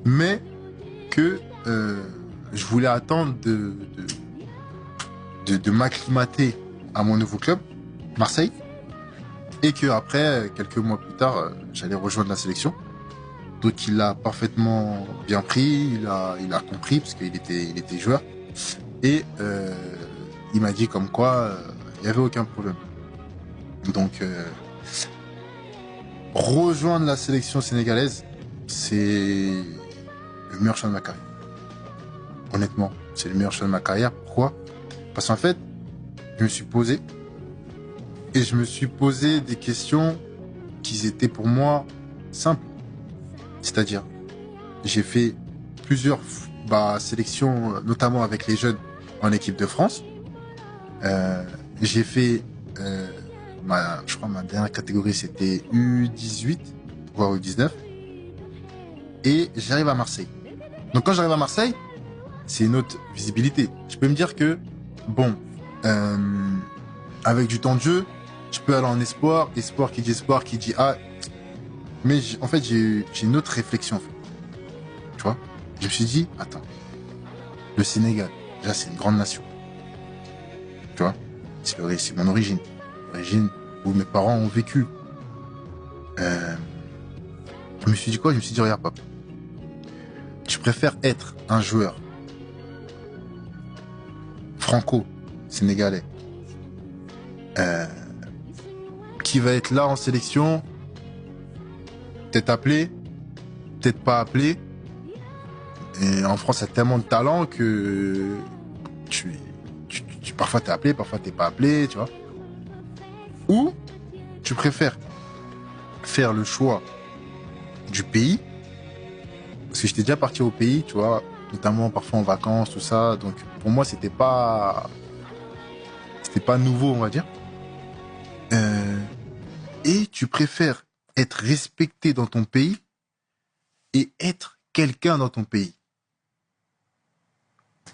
mais que je voulais attendre de m'acclimater à mon nouveau club, Marseille, et que après, quelques mois plus tard, j'allais rejoindre la sélection. Donc il l'a parfaitement bien pris, il a compris parce il était joueur, et il m'a dit comme quoi il y avait aucun problème. Donc rejoindre la sélection sénégalaise, c'est le meilleur choix de ma carrière. Honnêtement, c'est le meilleur choix de ma carrière. Pourquoi? Parce qu'en fait, je me suis posé et je me suis posé des questions qui étaient pour moi simples. C'est-à-dire, j'ai fait plusieurs sélections, notamment avec les jeunes en équipe de France. J'ai fait, je crois ma dernière catégorie c'était U18, voire U19. Et j'arrive à Marseille. Donc quand j'arrive à Marseille, c'est une autre visibilité. Je peux me dire que, bon, avec du temps de jeu, je peux aller en espoir, espoir qui dit ah. Mais en fait, j'ai une autre réflexion. En fait. Tu vois, je me suis dit, attends, le Sénégal, déjà c'est une grande nation. Tu vois, c'est mon origine. L'origine où mes parents ont vécu. Je me suis dit quoi? Je me suis dit, regarde papa, je préfère être un joueur franco-sénégalais qui va être là en sélection, peut-être appelé, peut-être pas appelé. Et en France, il y a tellement de talent que parfois t'es appelé, parfois t'es pas appelé, tu vois. Ou tu préfères faire le choix du pays, parce que j'étais déjà parti au pays, tu vois, notamment parfois en vacances, tout ça. Donc pour moi, c'était pas nouveau, on va dire. Et tu préfères être respecté dans ton pays et être quelqu'un dans ton pays.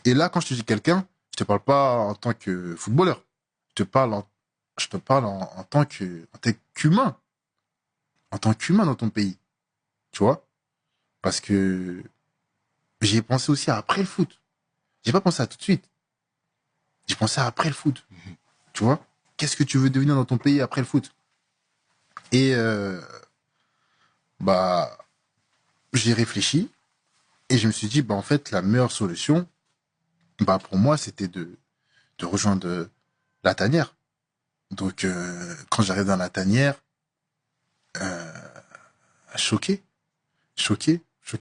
Et là, quand je te dis quelqu'un, je te parle pas en tant que footballeur. Je te parle en tant qu'humain. En tant qu'humain dans ton pays. Tu vois? Parce que j'y ai pensé aussi après le foot. J'ai pas pensé à tout de suite. J'ai pensé à après le foot. Tu vois? Qu'est-ce que tu veux devenir dans ton pays après le foot? Et bah j'ai réfléchi et je me suis dit en fait la meilleure solution pour moi c'était de rejoindre la tanière. Donc quand j'arrive dans la tanière, choqué, choqué